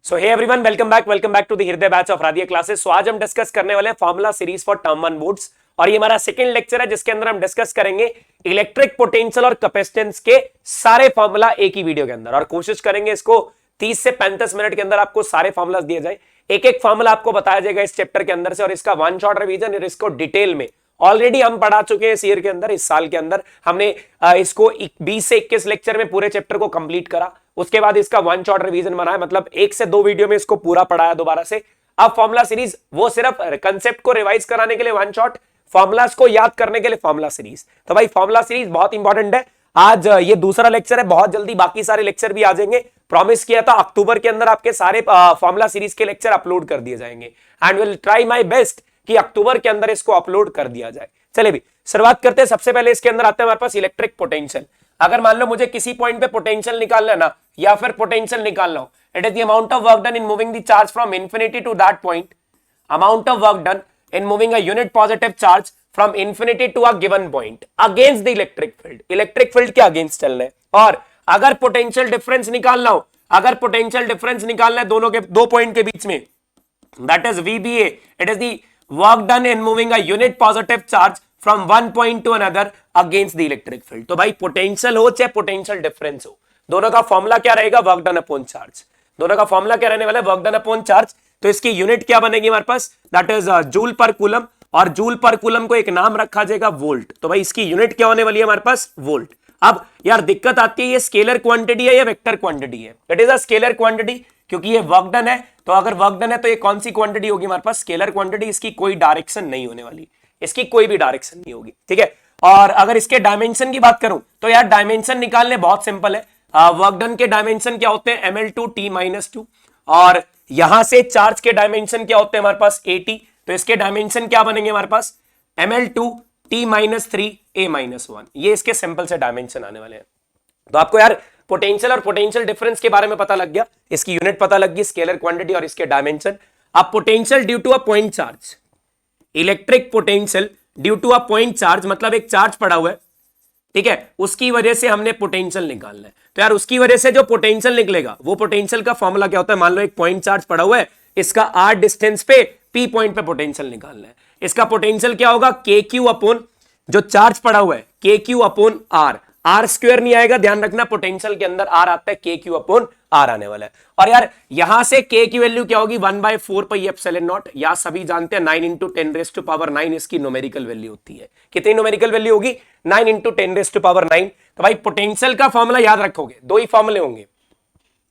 So hey everyone, welcome back to the Hriday batch of Radhiya classes. So आज हम discuss करने वाले हैं formula series for term 1 boards और ये हमारा सेकंड लेक्चर है जिसके अंदर हम डिस्कस करेंगे इलेक्ट्रिक पोटेंशियल और कैपेसिटेंस के सारे फार्मूला एक ही वीडियो के अंदर, और कोशिश करेंगे इसको 30 से 35 मिनट के अंदर आपको सारे फार्मूलाज दिए जाए, एक एक फार्मूला आपको बताया जाएगा इस चैप्टर के अंदर से, और इसका वन शॉट रिवीजन और इसको डिटेल में ऑलरेडी हम पढ़ा चुके हैं इस ईयर के अंदर। इस साल के अंदर हमने इसको 20 से 21 लेक्चर में पूरे चैप्टर को कंप्लीट करा, उसके बाद इसका वन शॉट रिवीजन बनाया, मतलब 1 से 2 वीडियो में इसको पूरा पढ़ाया दोबारा से। अब फॉर्मूला सीरीज वो सिर्फ कंसेप्ट को रिवाइज कराने के लिए वन शॉट, फॉर्मूलाज को याद करने के लिए फॉर्मूला सीरीज। तो भाई फॉर्मूला सीरीज बहुत इंपॉर्टेंट है। आज ये दूसरा लेक्चर है, बहुत जल्दी बाकी सारे लेक्चर भी आ जाएंगे। प्रॉमिस किया था अक्टूबर के अंदर आपके सारे फॉर्मूला सीरीज के लेक्चर अपलोड कर दिए जाएंगे, and will try my best कि अक्टूबर के अंदर इसको अपलोड कर दिया जाए। चलिए भी शुरुआत करते हैं। सबसे पहले इसके अंदर आते हैं हमारे पास इलेक्ट्रिक पोटेंशियल। अगर मान लो मुझे किसी पॉइंट पे पोटेंशियल निकालना है ना, या फिर पोटेंशियल निकालना हो, it is the amount of work done in moving the charge from infinity to that point, amount of work done in moving a unit positive charge from infinity to a given point against the electric field. Electric field के against चलना है। और अगर potential difference निकालना हो, अगर potential difference निकालना है दोनों के दो पॉइंट के बीच में, that is VBA, it is the work done in moving a unit positive charge from one point two another against the electric field. तो भाई पोटेंशियल हो चाहे पोटेंशियल डिफरेंस हो, दोनों का फॉर्मूला क्या रहेगा? Work done upon charge. दोनों का फॉर्मूला क्या रहने वाला है? Work done upon charge. तो इसकी यूनिट क्या बनेगी हमारे पास? That is joule per coulomb, और जूल पर कूलम को एक नाम रखा जाएगा वोल्ट। तो भाई इसकी यूनिट क्या होने वाली है हमारे पास? वोल्ट। अब यार दिक्कत आती है, ये स्केलर क्वांटिटी है या वेक्टर क्वांटिटी है? It is a scalar quantity, क्योंकि ये वर्क डन है। तो अगर वर्क डन है तो ये कौन सी क्वांटिटी होगी हमारे पास? Scalar quantity. इसकी कोई डायरेक्शन नहीं होने वाली, इसकी कोई भी डायरेक्शन नहीं होगी, ठीक है। और अगर इसके डायमेंशन की बात करूं तो यार डायमेंशन निकालने बहुत सिंपल है। वर्क डन के डायमेंशन क्या होते हैं? ml2t-2, और यहां से चार्ज के डायमेंशन क्या होते हैं हमारे पास? at। तो इसके डायमेंशन क्या बनेंगे हमारे पास? ml2t-3a-1। ये इसके सिंपल से डायमेंशन आने वाले हैं। तो आपको यार पोटेंशियल और पोटेंशियल डिफरेंस के बारे में पता लग गया, इसकी यूनिट पता लग गई, स्केलर क्वांटिटी और इसके डायमेंशन। अब potential due to a point charge, electric potential due to a point charge, मतलब एक चार्ज पड़ा हुआ है, ठीक है, उसकी वजह से हमने पोटेंशियल निकालना है। तो यार उसकी वजह से जो पोटेंशियल निकलेगा वो पोटेंशियल का फॉर्मूला क्या होता है? मान लो एक पॉइंट चार्ज पड़ा हुआ है, इसका r डिस्टेंस पे p पॉइंट पे पोटेंशियल निकालना है। इसका पोटेंशियल क्या होगा? kq अपॉन जो चार्ज पड़ा हुआ है kq upon r। r square नहीं आएगा, ध्यान रखना, पोटेंशियल के अंदर r आता है, kq अपॉन r आने वाला है। और यार यहां से k की वैल्यू क्या होगी? 1/4 पाई एप्सिलॉन नॉट, या सभी जानते हैं 9 × 10⁻⁹ इसकी न्यूमेरिकल वैल्यू होती है। कितनी न्यूमेरिकल वैल्यू होगी? 9 × 10⁻⁹ तो भाई पोटेंशियल का फॉर्मूला याद रखोगे, दो ही फॉर्मूले होंगे।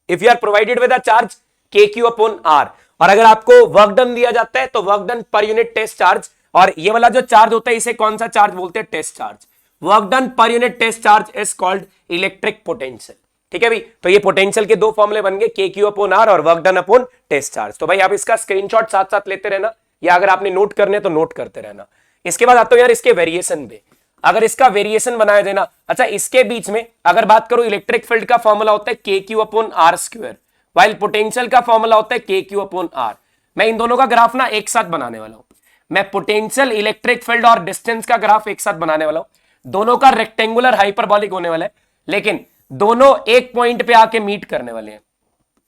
If you are provided with a charge kq upon r, और अगर आपको वर्क डन दिया जाता है तो work done per unit test charge, और ये वाला जो चार्ज होता है इसे कौन सा चार्ज बोलते हैं? Test charge. Work done per unit test charge is called electric potential, ठीक है भाई। तो ये पोटेंशियल के दो फॉर्मूले बन गए, kq अपॉन r और work done upon test charge. तो भाई आप इसका स्क्रीनशॉट साथ साथ लेते रहना, या अगर आपने नोट करने तो नोट करते रहना। इसके बाद आता हूं यार इसके वेरिएशन पे, अगर इसका वेरिएशन बनाया देना। अच्छा, इसके बीच में अगर बात करूं, इलेक्ट्रिक फील्ड का फॉर्मूला होता है kq upon r square, while potential का फॉर्मूला होता है kq अपॉन r। मैं इन दोनों का ग्राफ ना एक साथ बनाने वाला हूं, मैं पोटेंशियल, इलेक्ट्रिक फील्ड और डिस्टेंस का ग्राफ एक साथ बनाने वाला हूं। दोनों का रेक्टेंगुलर हाइपरबॉलिक होने वाला है, लेकिन दोनों एक पॉइंट पे आके मीट करने वाले हैं।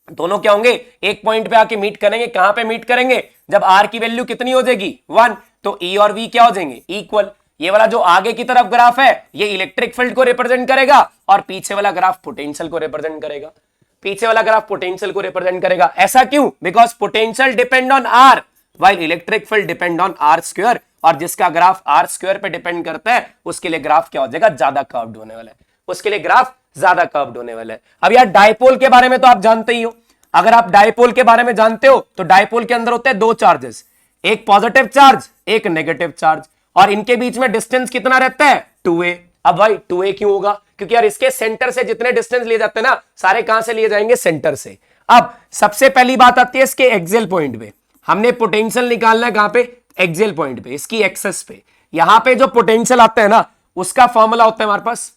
दोनों क्या होंगे? एक पॉइंट पे आके मीट करेंगे। कहां पे मीट करेंगे? जब r की वैल्यू कितनी हो जाएगी? 1, तो E और V क्या हो जाएंगे? इक्वल। ये वाला जो आगे की तरफ ग्राफ है ये इलेक्ट्रिक फील्ड को रिप्रेजेंट करेगा, और पीछे वाला ग्राफ पोटेंशियल को रिप्रेजेंट करेगा। पीछे वाला ग्राफ पोटेंशियल को रिप्रेजेंट करेगा। ऐसा क्यों? Because potential depend on r while electric field depend on r square, और जिसका ग्राफ r स्क्वायर पे डिपेंड करता है उसके लिए ग्राफ क्या हो जाएगा? ज्यादा कर्व्ड होने वाला है, उसके लिए ग्राफ ज्यादा कर्व्ड होने वाला है। अब यार डायपोल के बारे में तो आप जानते ही हो। अगर आप डायपोल के बारे में जानते हो तो डायपोल के अंदर होते हैं दो चार्जेस, एक पॉजिटिव चार्ज, एक नेगेटिव चार्ज, और इनके बीच में डिस्टेंस कितना रहता है? 2a। अब भाई 2a क्यों होगा? क्योंकि यार इसके सेंटर से जितने डिस्टेंस लिए जाते हैं ना, सारे कहां से लिए जाएंगे? सेंटर से। अब सबसे पहली बात आती है इसके एक्सियल पॉइंट पे, हमने पोटेंशियल निकालना है कहां पे? एक्सियल पॉइंट पे, इसकी एक्सेस पे। यहां पे जो पोटेंशियल आता है ना, उसका फॉर्मूला होता है हमारे पास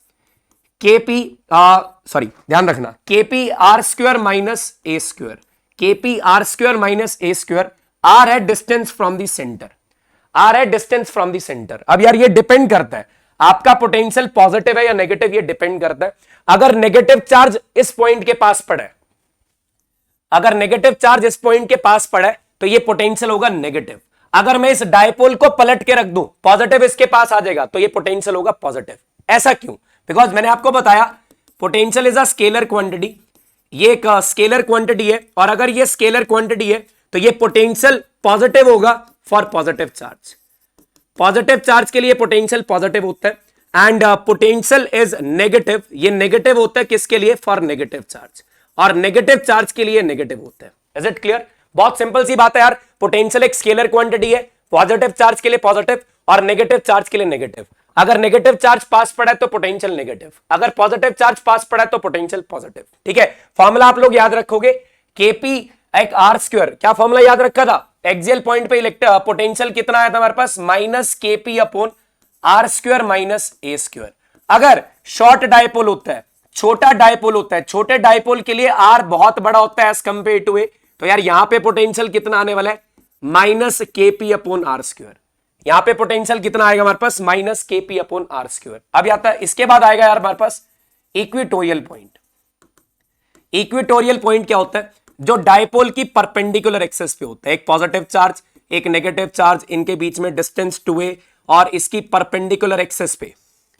kp, ध्यान रखना, kp r square minus a square, kp r square minus a square. r है distance from the centre, r है डिस्टेंस फ्रॉम द सेंटर। अब यार ये डिपेंड करता है आपका पोटेंशियल पॉजिटिव है या नेगेटिव, ये डिपेंड करता है। अगर नेगेटिव चार्ज इस पॉइंट के पास पड़ा है अगर नेगेटिव चार्ज इस पॉइंट के पास पड़ा है तो ये पोटेंशियल होगा नेगेटिव। अगर मैं इस डायपोल को पलट के रख दूं, पॉजिटिव इसके पास आ जाएगा, तो ये पोटेंशियल होगा पॉजिटिव। ऐसा क्यों? बिकॉज मैंने आपको बताया potential is a scalar quantity, ये एक स्केलर क्वांटिटी है, और अगर ये स्केलर क्वांटिटी है तो ये पोटेंशियल पॉजिटिव होगा for positive charge. Positive charge के लिए पोटेंशियल पॉजिटिव होता है, एंड पोटेंशियल इज नेगेटिव, ये नेगेटिव होता है किसके लिए? फॉर नेगेटिव चार्ज, और नेगेटिव चार्ज के लिए नेगेटिव होता है। Is it clear? बहुत सिंपल सी बात है यार, पोटेंशियल एक स्केलर क्वांटिटी है, पॉजिटिव चार्ज के लिए पॉजिटिव और नेगेटिव चार्ज के लिए नेगेटिव। अगर नेगेटिव चार्ज पास पड़ा है तो पोटेंशियल नेगेटिव, अगर पॉजिटिव चार्ज पास पड़ा है तो पोटेंशियल पॉजिटिव। ठीक है, फॉर्मूला आप लोग याद रखोगे, केपी एक आर स्क्वायर, क्या फॉर्मूला याद रखा था? एक्सियल पॉइंट पे पोटेंशियल कितना आया था हमारे पास? Minus kp upon are square minus A square. अगर शॉर्ट डायपोल होता है, छोटा डायपोल होता है, छोटे डायपोल के लिए आर बहुत बड़ा होता है एज कंपेयर टू ए, तो यार यहां पे पोटेंशियल कितना आने वाला है? Minus kp upon are square. यहां पे पोटेंशियल कितना आएगा हमारे पास? Minus kp upon are square. अब आता है, इसके बाद आएगा यार हमारे पास इक्वेटोरियल पॉइंट। इक्वेटोरियल पॉइंट क्या होता है? जो डायपोल की परपेंडिकुलर एक्सेस पे होता है, एक पॉजिटिव चार्ज एक नेगेटिव चार्ज, इनके बीच में डिस्टेंस 2a, और इसकी परपेंडिकुलर एक्सेस पे,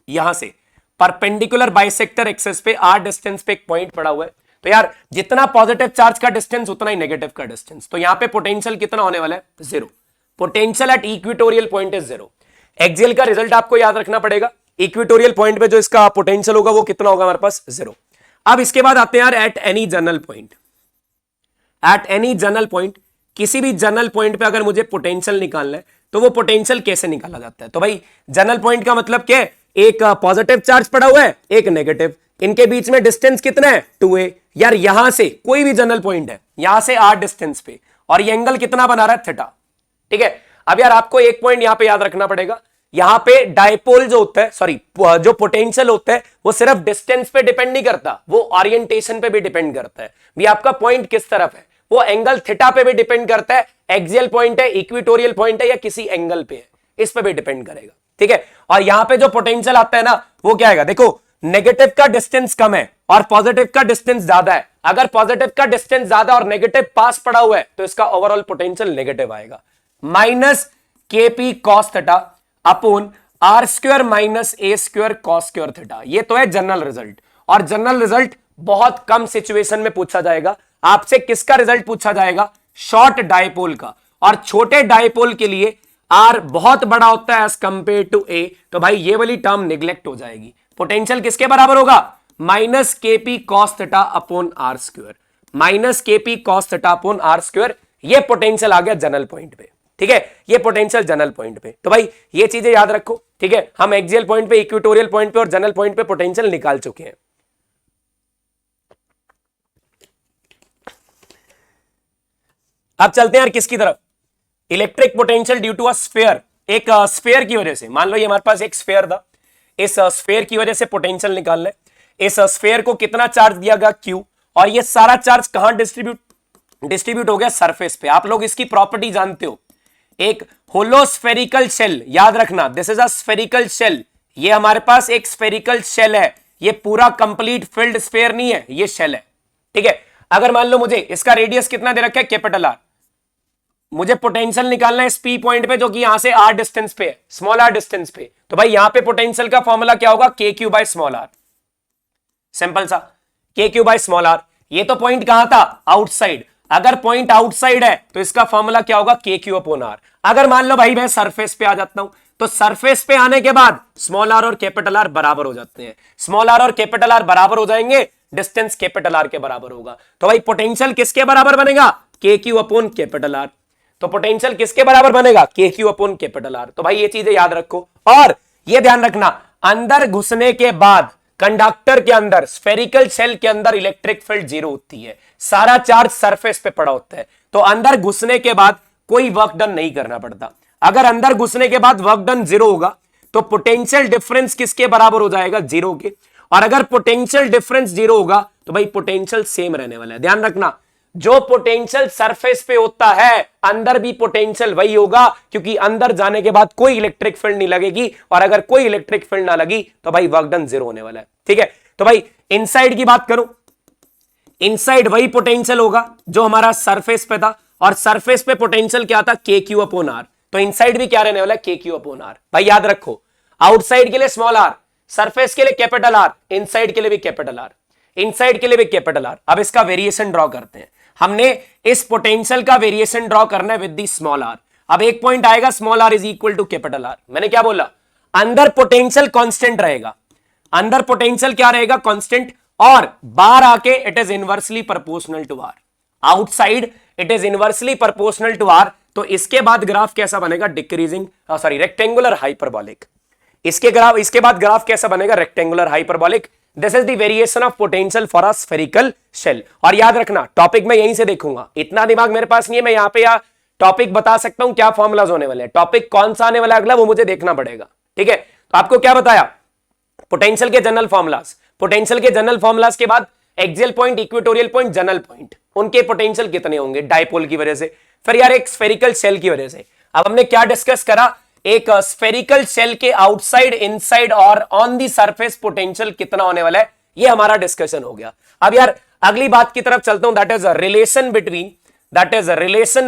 यहां से परपेंडिकुलर बाइसेक्टर एक्सेस पे आर डिस्टेंस पे एक पॉइंट पड़ा हुआ है। तो यार जितना पॉजिटिव चार्ज का डिस्टेंस उतना ही नेगेटिव का डिस्टेंस, तो यहां पे पोटेंशियल कितना होने वाला है? 0। Potential at equatorial point is 0। Axial का रिजल्ट आपको याद रखना पड़ेगा, इक्वेटोरियल पॉइंट पे जो इसका पोटेंशियल होगा वो कितना होगा हमारे पास? 0। अब इसके बाद आते हैं यार at any general point. At any general point, किसी भी जनरल पॉइंट पे अगर मुझे पोटेंशियल निकालना है तो वो पोटेंशियल कैसे निकाला जाता है? तो भाई जनरल पॉइंट का मतलब क्या है? एक पॉजिटिव चार्ज पड़ा हुआ है, एक नेगेटिव, इनके बीच में डिस्टेंस कितना है? 2a। यार यहां से कोई भी जनरल पॉइंट है, यहां से r डिस्टेंस पे, और ये एंगल कितना बना रहा है? थीटा। ठीक है, अब यार आपको एक पॉइंट यहां पे याद रखना पड़ेगा, यहां पे डायपोल जो होता है, सॉरी जो पोटेंशियल होता है वो सिर्फ डिस्टेंस पे डिपेंड नहीं करता, वो ओरिएंटेशन पे भी डिपेंड करता है। भी आपका पॉइंट किस तरफ है, वो एंगल थीटा पे भी डिपेंड करता है, एक्सियल पॉइंट है, इक्वेटोरियल पॉइंट है, या किसी एंगल पे है, इस पे भी डिपेंड करेगा। ठीक है, और यहां पे जो पोटेंशियल आता है ना वो क्या आएगा? देखो नेगेटिव का डिस्टेंस कम है और पॉजिटिव का डिस्टेंस ज्यादा है, अगर पॉजिटिव का डिस्टेंस ज्यादा और नेगेटिव पास पड़ा हुआ है तो इसका ओवरऑल पोटेंशियल नेगेटिव आएगा। Minus KP cos theta upon are square minus A square cos square theta. ये तो है जनरल रिजल्ट, और जनरल रिजल्ट बहुत कम सिचुएशन में पूछा जाएगा। आपसे किसका रिजल्ट पूछा जाएगा? शॉर्ट डायपोल का, और छोटे डायपोल के लिए आर बहुत बड़ा होता है एज कंपेयर टू ए, तो भाई ये वाली टर्म निगलेक्ट हो जाएगी। पोटेंशियल किसके बराबर होगा? Minus KP cos theta upon are square, minus KP cos theta upon are square. ये पोटेंशियल आ गया जनरल पॉइंट पे। ठीक है, ये पोटेंशियल जनरल पॉइंट पे, तो भाई ये चीजें याद रखो। ठीक है, हम एक्सियल पॉइंट पे, इक्वेटोरियल पॉइंट पे और जनरल पॉइंट पे पोटेंशियल निकाल चुके हैं। अब चलते हैं यार किसकी तरफ? Electric potential due to a sphere. एक स्फीयर की वजह से, मान लो ये हमारे पास एक स्फीयर था, इस स्फीयर की वजह से पोटेंशियल निकालना है। इस स्फीयर को कितना चार्ज दिया गया? Q, और ये सारा चार्ज कहां डिस्ट्रीब्यूट हो गया? सरफेस पे। आप लोग इसकी प्रॉपर्टी जानते हो, एक होलो स्फेरिकल शेल, याद रखना this is a spherical shell. ये हमारे पास एक स्फेरिकल शेल है, ये पूरा कंप्लीट फिल्ड स्फीयर नहीं है, ये शेल है। ठीक है, अगर मान लो मुझे इसका रेडियस कितना दे रखा है? Capital R. मुझे पोटेंशियल निकालना है इस पी पॉइंट पे जो कि यहां से आर डिस्टेंस पे है, स्मॉल आर डिस्टेंस पे, तो भाई यहां पे पोटेंशियल का फॉर्मूला क्या होगा? K Q by small R. Simple सा, K Q by small are. ये तो पॉइंट कहां था? आउटसाइड। अगर पॉइंट आउटसाइड है तो इसका फॉर्मूला क्या होगा? K Q upon are. अगर मान लो भाई मैं सरफेस पे आ जाता हूं, तो सरफेस पे आने के बाद स्मॉल आर और कैपिटल आर बराबर हो जाते हैं। स्मॉल आर और कैपिटल आर बराबर हो जाएंगे, डिस्टेंस कैपिटल आर के बराबर होगा, तो भाई पोटेंशियल किसके बराबर बनेगा? K Q upon capital R. तो पोटेंशियल किसके बराबर बनेगा? K Q upon capital R. तो भाई ये चीजें याद रखो, और ये ध्यान रखना, अंदर घुसने के बाद कंडक्टर के अंदर, स्फेरिकल शेल के अंदर इलेक्ट्रिक फील्ड 0 होती है, सारा चार्ज सरफेस पे पड़ा होता है, तो अंदर घुसने के बाद कोई वर्क डन नहीं करना पड़ता। अगर अंदर घुसने के बाद वर्क डन 0 होगा तो पोटेंशियल डिफरेंस किसके बराबर हो जाएगा? 0 के, और अगर पोटेंशियल डिफरेंस 0 होगा तो भाई पोटेंशियल सेम रहने वाला है। ध्यान रखना, जो पोटेंशियल सरफेस पे होता है अंदर भी पोटेंशियल वही होगा, क्योंकि अंदर जाने के बाद कोई इलेक्ट्रिक फील्ड नहीं लगेगी, और अगर कोई इलेक्ट्रिक फील्ड ना लगी तो भाई वर्क डन 0 होने वाला है। ठीक है, तो भाई इनसाइड की बात करूं, इनसाइड वही पोटेंशियल होगा जो हमारा सरफेस पे था, और सरफेस पे पोटेंशियल क्या था, के क्यू अपॉन आर। तो इनसाइड भी क्या रहने वाला है, के क्यू अपॉन आर। भाई याद रखो, आउटसाइड के लिए स्मॉल आर, सरफेस के लिए कैपिटल आर, इनसाइड के लिए भी कैपिटल आर, इनसाइड के लिए भी कैपिटल आर। अब इसका वेरिएशन ड्रॉ करते हैं। हमने इस पोटेंशियल का वेरिएशन ड्रॉ करना है विद दी स्मॉल आर। अब एक पॉइंट आएगा, small R is equal to capital R. मैंने क्या बोला, अंदर पोटेंशियल कांस्टेंट रहेगा, अंदर पोटेंशियल क्या रहेगा, कांस्टेंट, और बाहर आके it is inversely proportional to R. Outside it is inversely proportional to R. तो इसके बाद ग्राफ कैसा बनेगा, डिक्रीजिंग, सॉरी रेक्टेंगुलर हाइपरबॉलिक। इसके बाद ग्राफ कैसा बनेगा, rectangular hyperbolic. This is the variation of potential for a spherical shell. और याद रखना, टॉपिक मैं यहीं से देखूंगा, इतना दिमाग मेरे पास नहीं है, मैं यहां पे या टॉपिक बता सकता हूं क्या फॉर्मुलाज होने वाले हैं, टॉपिक कौन सा आने वाला है अगला वो मुझे देखना पड़ेगा। ठीक है, तो आपको क्या बताया, पोटेंशियल के जनरल फॉर्मुलाज, पोटेंशियल के जनरल फॉर्मुलाज के बाद axial point, equatorial point, general point, उनके पोटेंशियल कितने होंगे डायपोल की वजह से, फिर यार एक स्फेरिकल शेल की वजह से। अब हमने क्या डिस्कस करा, एक स्फेरिकल शेल के आउटसाइड, इनसाइड और ऑन दी सरफेस पोटेंशियल कितना होने वाला है, ये हमारा डिस्कशन हो गया। अब यार अगली बात की तरफ चलता हूं, that is relation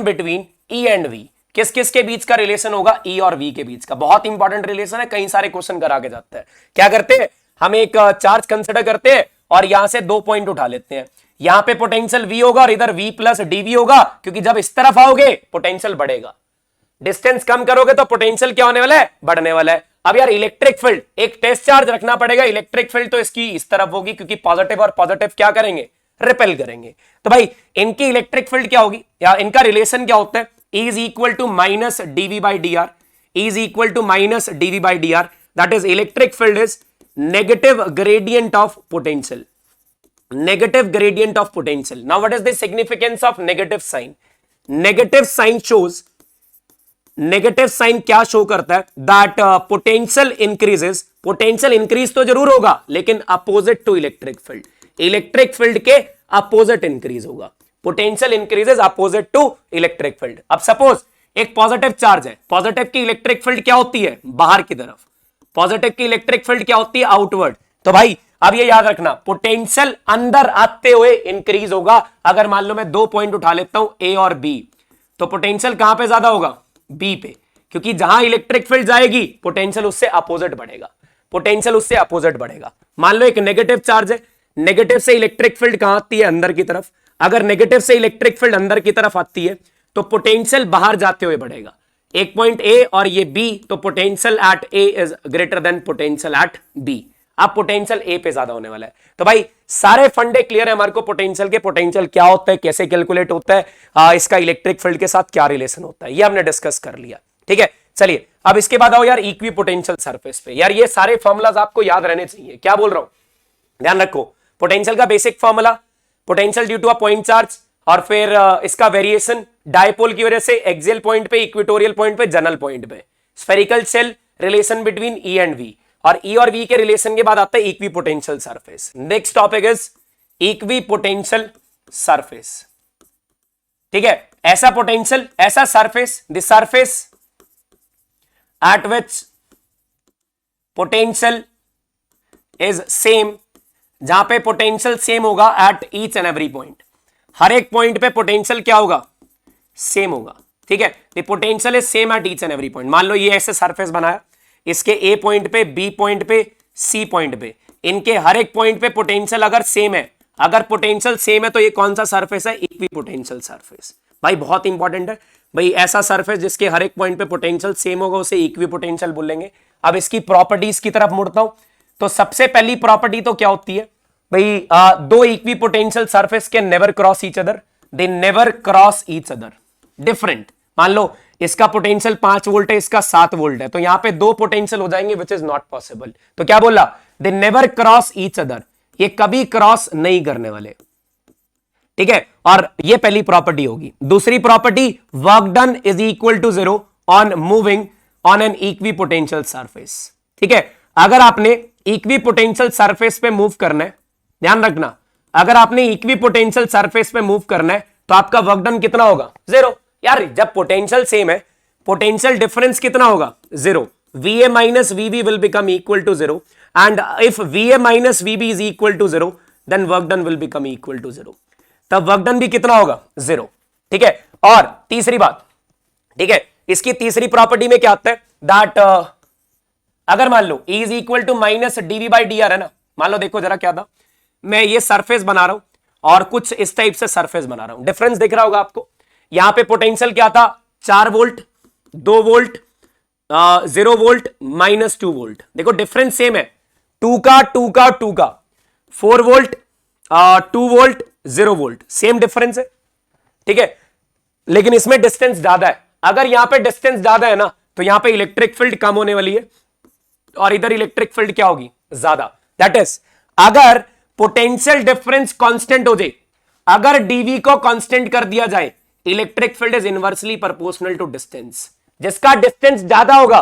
between E and V. किस किस के बीच का रिलेशन होगा, ई और वी के बीच का। बहुत इंपॉर्टेंट रिलेशन है, कई सारे क्वेश्चन करा के जाते हैं। क्या करते हैं, हम एक चार्ज कंसिडर करते हैं और यहां से 2 पॉइंट उठा लेते हैं। यहां पे पोटेंशियल वी होगा और इधर वी प्लस डीवी होगा, क्योंकि जब इस तरफ आओगे पोटेंशियल बढ़ेगा, डिस्टेंस कम करोगे तो पोटेंशियल क्या होने वाला है, बढ़ने वाला है। अब यार इलेक्ट्रिक फील्ड, एक टेस्ट चार्ज रखना पड़ेगा, इलेक्ट्रिक फील्ड तो इसकी इस तरफ होगी, क्योंकि पॉजिटिव और पॉजिटिव क्या करेंगे, रिपेल करेंगे। तो भाई इनकी इलेक्ट्रिक फील्ड क्या होगी, या इनका रिलेशन क्या होता है, E is equal to minus dV by dr, E is equal to minus dV by dr, that is electric field is negative gradient of potential, negative gradient of potential. Now what is the significance of negative sign? Negative sign shows, negative sign क्या show करता है, that potential increases, potential increase तो जरूर होगा लेकिन opposite to electric field, electric field के opposite increase होगा, potential increases opposite to electric field. अब सपोज एक पॉजिटिव चार्ज है, पॉजिटिव की इलेक्ट्रिक फील्ड क्या होती है, बाहर की तरफ, पॉजिटिव की इलेक्ट्रिक फील्ड क्या होती है, आउटवर्ड। तो भाई अब ये याद रखना, पोटेंशियल अंदर आते हुए इंक्रीज होगा। अगर मान लो मैं 2 पॉइंट उठा लेता हूं ए और बी, तो पोटेंशियल कहां पे ज्यादा होगा, बी पे, क्योंकि जहां इलेक्ट्रिक फील्ड जाएगी पोटेंशियल उससे अपोजिट बढ़ेगा, पोटेंशियल उससे अपोजिट बढ़ेगा। मान लो एक नेगेटिव चार्ज है, नेगेटिव से इलेक्ट्रिक फील्ड कहां आती है, अंदर की तरफ। अगर नेगेटिव से इलेक्ट्रिक फील्ड अंदर की तरफ आती है तो पोटेंशियल बाहर जाते हुए बढ़ेगा। एक पॉइंट ए और ये बी, तो potential at A is greater than potential at B. अब पोटेंशियल ए पे ज्यादा होने वाला है। तो भाई सारे फंडे क्लियर है हमारे को पोटेंशियल के, पोटेंशियल क्या होता है, कैसे कैलकुलेट होता है, इसका इलेक्ट्रिक फील्ड के साथ क्या रिलेशन होता है, ये हमने डिस्कस कर लिया। ठीक है, चलिए अब इसके बाद आओ यार इक्वी पोटेंशियल सरफेस पे। यार ये सारे फॉर्मुलाज आपको याद रहने चाहिए, क्या बोल रहा हूं, ध्यान रखो। पोटेंशियल का basic formula, potential due to a point charge, और फिर इसका वेरिएशन डायपोल की वजह से एक्सियल पॉइंट पे, इक्वेटोरियल पॉइंट पे, जनरल पॉइंट पे, spherical shell, relation between E and V, और ई और वी के रिलेशन के बाद आता है equipotential surface. Next topic is equipotential surface. ठीक है, ऐसा पोटेंशियल, ऐसा surface, the surface at which potential is same, जहां पे पोटेंशियल सेम होगा at each and every point, हर एक पॉइंट पे पोटेंशियल क्या होगा, सेम होगा। ठीक है, the potential is same at each and every point. मान लो ये ऐसे सरफेस बनाया, इसके ए पॉइंट पे, बी पॉइंट पे, सी पॉइंट पे, इनके हर एक पॉइंट पे पोटेंशियल अगर सेम है, अगर पोटेंशियल सेम है तो ये कौन सा सरफेस है, इक्वी पोटेंशियल सरफेस। भाई बहुत इंपॉर्टेंट है भाई, ऐसा सरफेस जिसके हर एक पॉइंट पे पोटेंशियल सेम होगा उसे इक्वी पोटेंशियल बोलेंगे। अब इसकी प्रॉपर्टीज की तरफ मुड़ता हूं, तो सबसे पहली प्रॉपर्टी तो क्या होती है भाई, दो equi potential surface can never cross each other, they never cross each other. Different, मान लो इसका पोटेंशियल 5 वोल्ट है, इसका 7 वोल्ट है, तो यहां पे 2 पोटेंशियल हो जाएंगे विच इज नॉट पॉसिबल। तो क्या बोला, they never cross each other, ये कभी क्रॉस नहीं करने वाले। ठीक है, और ये पहली प्रॉपर्टी होगी। दूसरी property, work done is equal to 0 on moving on an equipotential surface. ठीक है, अगर आपने इक्वी पोटेंशियल सरफेस पे मूव करना है, ध्यान रखना, अगर आपने इक्वी पोटेंशियल सरफेस पे मूव करना है तो आपका वर्क डन कितना होगा, 0। यार जब पोटेंशियल सेम है, पोटेंशियल डिफरेंस कितना होगा, 0। VA minus VB will become equal to 0, and if VA minus VB is equal to 0, then work done will become equal to 0, तब वर्क डन भी कितना होगा 0, ठीक है। और तीसरी बात, ठीक है, इसकी तीसरी प्रॉपर्टी में क्या आता है दैट अगर मान लो E is equal to minus dv by D R है ना, मान लो देखो जरा क्या था, मैं ये सरफेस बना रहा हूं और कुछ इस टाइप से सरफेस बना रहा हूं, डिफरेंस दिख रहा होगा आपको। यहां पे पोटेंशियल क्या था 4 वोल्ट, 2 वोल्ट, 0 वोल्ट, -2 वोल्ट, देखो डिफरेंस सेम है, 2 का 2 का 2 का, 4 volt, 2 volt, 0 volt, same difference है, ठीक है। लेकिन इसमें डिस्टेंस ज्यादा है, अगर यहां पे डिस्टेंस ज्यादा है ना तो यहां पे इलेक्ट्रिक फील्ड कम होने वाली है और इधर इलेक्ट्रिक फील्ड क्या होगी ज्यादा। दैट इज अगर पोटेंशियल डिफरेंस कांस्टेंट हो जाए, अगर डीवी को कांस्टेंट कर दिया जाए, electric field is inversely proportional to distance, जिसका डिस्टेंस ज्यादा होगा,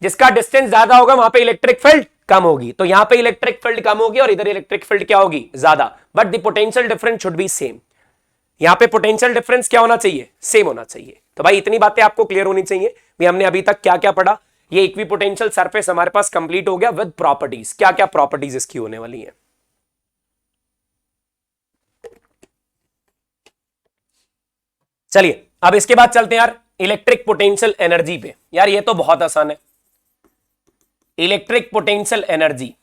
जिसका डिस्टेंस ज्यादा होगा वहां पे इलेक्ट्रिक फील्ड कम होगी, तो यहां पे इलेक्ट्रिक फील्ड कम होगी और इधर इलेक्ट्रिक फील्ड क्या होगी ज्यादा, but the potential difference should be same. यहां पे पोटेंशियल डिफरेंस क्या होना चाहिए सेम होना चाहिए। तो भाई इतनी बातें आपको क्लियर होनी चाहिए भी हमने अभी तक क्या क्या पढ़ा। ये इक्विपोटेंशियल सरफेस हमारे पास कंप्लीट हो गया विद प्रॉपर्टीज, क्या क्या प्रॉपर्टीज इसकी होने वाली है। चलिए अब इसके बाद चलते हैं यार इलेक्ट्रिक पोटेंशियल एनर्जी पे। यार ये तो बहुत आसान है, इलेक्ट्रिक पोटेंशियल एनर्जी,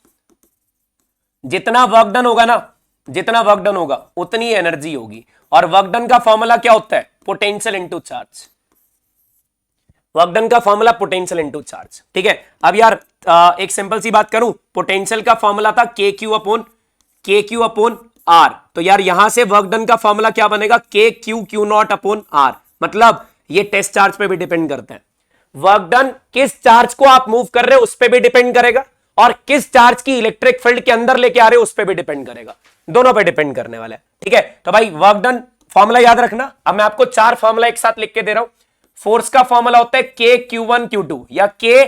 जितना वर्क डन होगा ना, जितना वर्क डन होगा उतनी एनर्जी होगी, और वर्क डन का फॉर्मूला क्या होता है potential into charge, work done का फॉर्मूला पोटेंशियल इनटू चार्ज, ठीक है। अब यार एक सिंपल सी बात करूं, पोटेंशियल का फॉर्मूला था के क्यू अपॉन आर, तो यार यहां से वर्क डन का फॉर्मूला क्या बनेगा K Q Q not upon R, मतलब ये टेस्ट चार्ज पे भी डिपेंड करता है, वर्क डन किस चार्ज को आप मूव कर रहे हो उस पर भी डिपेंड करेगा, और किस चार्ज की इलेक्ट्रिक फील्ड के अंदर लेके आ रहे हो उस पर भी डिपेंड करेगा, दोनों पे डिपेंड करने वाला है, ठीक है। तो भाई वर्क डन फॉर्मूला याद रखना। अब मैं आपको 4 फॉर्मूला एक साथ लिख के दे रहा हूं। फोर्स का फॉर्मूला होता है के क्यू वन क्यू टू या K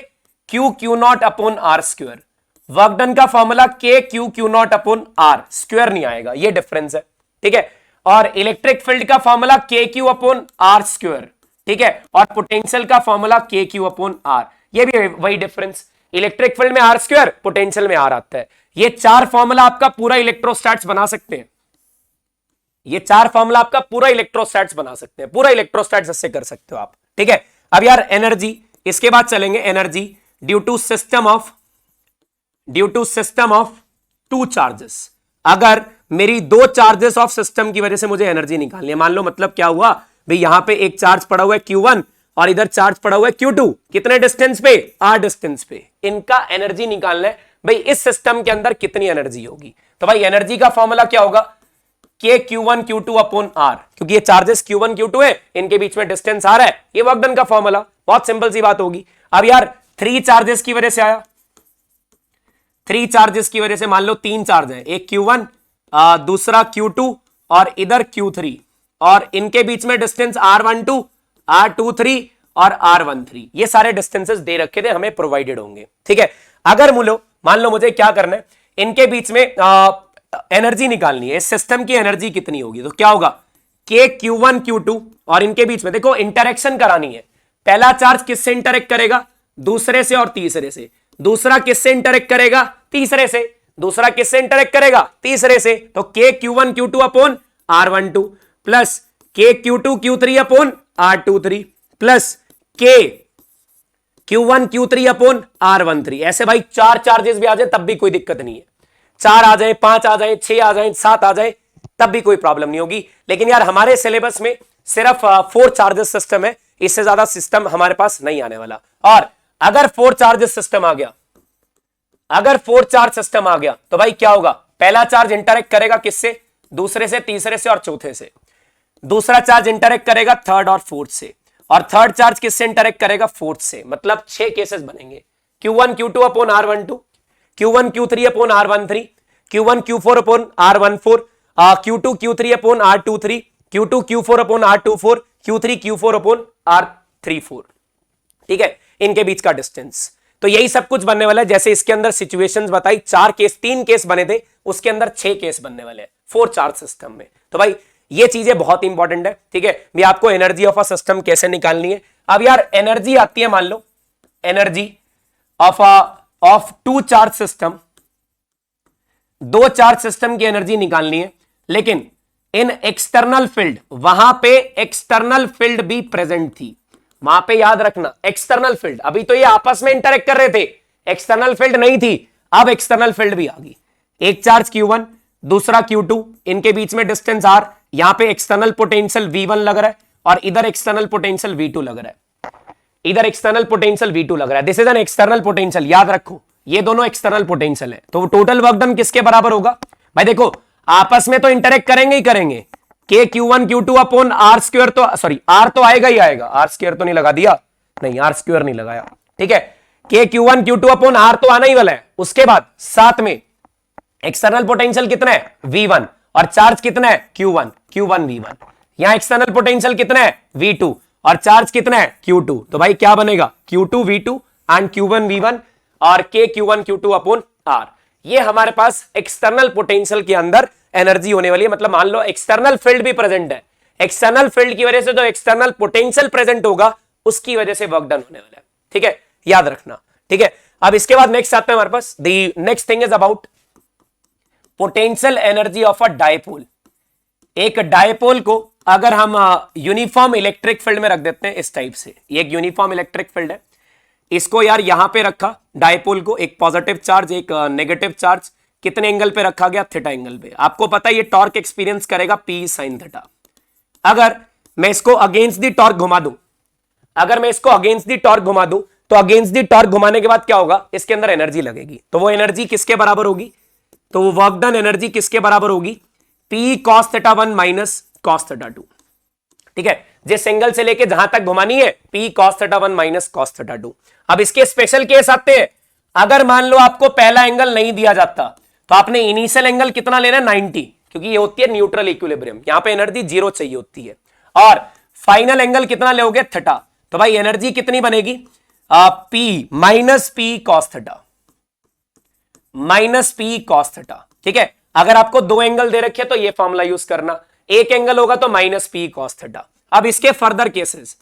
Q Q not upon are square, work done का formula K Q Q not upon are square नहीं आएगा, ये डिफरेंस है, ठीक है। और इलेक्ट्रिक फील्ड का formula K Q upon are square, ठीक है, और पोटेंशियल का formula K Q upon are, ये भी वही डिफरेंस, इलेक्ट्रिक फील्ड में आर स्क्वायर, पोटेंशियल में आर आता है। ये 4 फॉर्मूला आपका पूरा इलेक्ट्रोस्टैट्स बना सकते हैं, ये 4 फॉर्मूला आपका पूरा इलेक्ट्रोस्टैट्स बना सकते हैं, पूरा इलेक्ट्रोस्टैट्स इससे कर सकते हो आप, ठीक है। अब यार एनर्जी, इसके बाद चलेंगे energy due to system of 2 charges. अगर मेरी 2 चार्जेस ऑफ सिस्टम की वजह से मुझे एनर्जी निकालनी है, मान लो मतलब क्या हुआ भाई, यहां पे एक चार्ज पड़ा हुआ है Q1 और इधर चार्ज पड़ा हुआ है Q2, कितने डिस्टेंस पे R डिस्टेंस पे, इनका एनर्जी निकालना है भाई इस सिस्टम के अंदर कितनी एनर्जी होगी। तो भाई एनर्जी का फॉर्मूला क्या होगा के Q1 Q2 अपॉन R, क्योंकि ये चार्जेस Q1 Q2 है, इनके बीच में डिस्टेंस आ रहा है, ये वर्क डन का फॉर्मूला, बहुत सिंपल सी बात होगी। अब यार 3 चार्जेस की वजह से आया, 3 चार्जेस की वजह से, मान लो 3 चार्ज है, एक Q1 दूसरा Q2 और इधर Q3, और इनके बीच में डिस्टेंस R12 R23 और R13, ये सारे डिस्टेंसेस दे रखे थे हमें, प्रोवाइडेड होंगे, ठीक है। अगर मान लो मुझे क्या करना है, इनके बीच में एनर्जी निकालनी है, इस सिस्टम की एनर्जी कितनी होगी, तो क्या होगा के Q1 Q2, और इनके बीच में देखो इंटरेक्शन करानी है, पहला चार्ज किससे इंटरेक्ट करेगा दूसरे से और तीसरे से, दूसरा किससे इंटरेक्ट करेगा तीसरे से, दूसरा किससे इंटरेक्ट करेगा तीसरे से, तो के Q1 Q2 upon R12 plus के Q2 Q3 upon R23 plus के Q1 Q3 अपॉन R13। ऐसे भाई 4 चार्जेस भी आ जाए तब भी कोई दिक्कत नहीं है, 4 आ जाए, 5 आ जाए, 6 आ जाए, 7 आ जाए, तब भी कोई प्रॉब्लम नहीं होगी। लेकिन यार हमारे सिलेबस में सिर्फ 4 चार्जेस सिस्टम है, इससे ज्यादा सिस्टम हमारे पास नहीं आने वाला। और अगर 4 चार्जेस सिस्टम आ गया, अगर 4 चार्ज सिस्टम आ गया तो भाई क्या होगा, पहला चार्ज इंटरेक्ट करेगा किससे दूसरे से, तीसरे से और चौथे से, दूसरा चार्ज इंटरेक्ट करेगा थर्ड और फोर्थ से, और थर्ड चार्ज किससे इंटरेक्ट करेगा फोर्थ से, मतलब 6 केसेस बनेंगे, Q1 Q2 upon R12, Q1 Q3 upon R13, Q1 Q4 upon R14, Q2 Q3 upon R23, Q2 Q4 upon R24, Q3 Q4 upon R34, ठीक है, इनके बीच का डिस्टेंस। तो यही सब कुछ बनने वाला है, जैसे इसके अंदर सिचुएशंस बताई, 4 केस, 3 केस बने थे, उसके अंदर 6 केस बनने वाले हैं 4 चार्ज सिस्टम में। तो भाई ये चीजें बहुत इंपॉर्टेंट है, ठीक है। भी आपको एनर्जी ऑफ अ सिस्टम कैसे निकालनी है। अब यार एनर्जी आती है, मान low energy of 2 charge system, दो चार्ज सिस्टम की एनर्जी निकालनी है, लेकिन इन एक्सटर्नल फील्ड, वहां पे एक्सटर्नल फील्ड भी प्रेजेंट थी। वहां पे याद रखना एक्सटर्नल फील्ड, अभी तो ये आपस में इंटरेक्ट कर रहे थे, एक्सटर्नल फील्ड नहीं थी, अब एक्सटर्नल फील्ड भी आ गई। एक चार्ज Q1, दूसरा Q2, इनके बीच में डिस्टेंस R, यहां पे एक्सटर्नल पोटेंशियल V1 लग रहा है और इधर एक्सटर्नल पोटेंशियल V2 लग रहा है, इधर एक्सटर्नल पोटेंशियल V2 लग रहा है। This is an external potential, याद रखो ये दोनों एक्सटर्नल पोटेंशियल है। तो टोटल वर्क डन किसके बराबर होगा भाई? देखो आपस में तो इंटरेक्ट करेंगे ही करेंगे, K Q1 Q2 upon R square, तो सॉरी R तो आएगा ही आएगा, R स्क्वायर तो नहीं लगा दिया, नहीं R स्क्वायर नहीं लगाया, ठीक है। K Q1 Q2 upon R तो आना ही वाला है। उसके बाद साथ में एक्सटर्नल पोटेंशियल कितना है? V1, और चार्ज कितना है? Q1 V1। यहां एक्सटर्नल पोटेंशियल कितना है? V2, और चार्ज कितना है? Q2। तो भाई क्या बनेगा? Q2 V2 and Q1 V1 और K Q1 Q2 upon R। ये हमारे पास एक्सटर्नल पोटेंशियल के अंदर एनर्जी होने वाली है। मतलब मान लो एक्सटर्नल फील्ड भी प्रेजेंट है, एक्सटर्नल फील्ड की वजह से जो एक्सटर्नल पोटेंशियल प्रेजेंट होगा उसकी वजह से वर्क डन होने वाला है, ठीक है, याद रखना, ठीक है। अब इसके बाद नेक्स्ट आते हैं हमारे पास, the next thing is about potential energy of a dipole. एक डायपोल को अगर हम यूनिफॉर्म इलेक्ट्रिक फील्ड में रख देते हैं इस टाइप से, ये एक यूनिफॉर्म इलेक्ट्रिक फील्ड है, इसको यार यहां पे रखा डायपोल को, एक पॉजिटिव चार्ज एक नेगेटिव चार्ज, कितने एंगल पे रखा गया? थीटा एंगल पे। आपको पता है ये टॉर्क एक्सपीरियंस करेगा P sin थीटा। अगर मैं इसको अगेंस्ट दी टॉर्क घुमा दूं, अगर मैं इसको अगेंस्ट दी टॉर्क घुमा दूं, तो अगेंस्ट दी टॉर्क घुमाने के बाद क्या होगा? इसके अंदर एनर्जी लगेगी। तो वो एनर्जी किसके बराबर होगी? तो वो वर्क डन एनर्जी किसके बराबर होगी? P cos theta 1 minus cos theta 2, ठीक है। जिस एंगल से लेके जहां तक घुमानी है P cos theta 1 minus cos theta 2। अब इसके स्पेशल केस आते हैं, अगर मान लो आपको पहला एंगल नहीं दिया जाता तो आपने इनिशियल एंगल कितना लेना है? 90, क्योंकि ये होती है न्यूट्रल इक्विलिब्रियम, यहां पे एनर्जी 0 चाहिए होती है। और फाइनल एंगल कितना लोगे? थीटा। तो भाई एनर्जी कितनी बनेगी? P minus P cos theta, minus P cos theta, ठीक है। अगर आपको दो एंगल दे रखे तो ये फॉर्मूला यूज करना, एक एंगल होगा तो माइनस P cos थीटा। अब इसके फर्दर केसेस,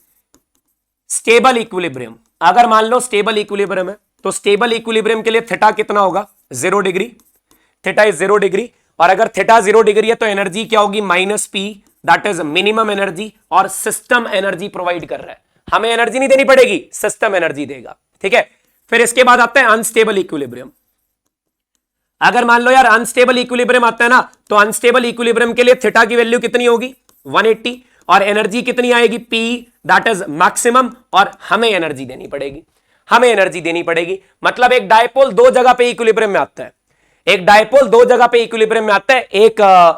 स्टेबल इक्विलिब्रियम, अगर मान लो स्टेबल इक्विलिब्रियम है तो स्टेबल इक्विलिब्रियम के लिए थीटा कितना होगा? 0 डिग्री, थीटा इज 0 डिग्री। और अगर थीटा 0 डिग्री है तो एनर्जी क्या होगी? Minus P, that is minimum energy, और सिस्टम एनर्जी प्रोवाइड कर रहा है, हमें एनर्जी नहीं देनी पड़ेगी, सिस्टम एनर्जी देगा, ठीक है। फिर इसके बाद आता है अनस्टेबल इक्विलिब्रियम। अगर मान लो यार अनस्टेबल इक्विलिब्रियम आता है ना, तो अनस्टेबल इक्विलिब्रियम के लिए थीटा की वैल्यू कितनी होगी? 180, और एनर्जी कितनी आएगी? P, दैट इज मैक्सिमम, और हमें एनर्जी देनी पड़ेगी, हमें एनर्जी देनी पड़ेगी। मतलब एक डायपोल दो जगह पे इक्विलिब्रियम में आता है, एक डायपोल दो जगह पे इक्विलिब्रियम में आता है, एक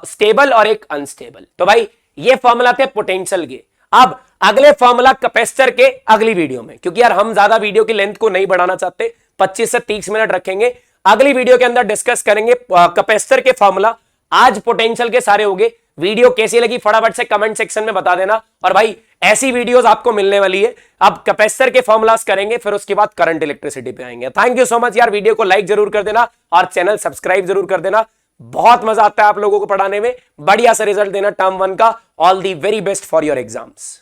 स्टेबल और एक अनस्टेबल। तो भाई ये फॉर्मूला थे पोटेंशियल के। अब अगले फॉर्मूला कैपेसिटर के अगली वीडियो में, क्योंकि यार हम ज्यादा वीडियो की लेंथ को नहीं बढ़ाना चाहते, 25 से 30 मिनट रखेंगे। अगली वीडियो के अंदर डिस्कस करेंगे कैपेसिटर के फॉर्मूला। आज पोटेंशियल के सारे हो गए। वीडियो कैसी लगी फटाफट से कमेंट सेक्शन में बता देना, और भाई ऐसी वीडियोस आपको मिलने वाली है। अब कैपेसिटर के फॉर्मूलास करेंगे, फिर उसके बाद करंट इलेक्ट्रिसिटी पे आएंगे। थैंक यू सो मच यार, वीडियो को लाइक जरूर कर देना और चैनल सब्सक्राइब जरूर कर देना। बहुत मजा आता है आप लोगों को पढ़ाने में, बढ़िया सा रिजल्ट देना टर्म 1 का। All the very best for your exams.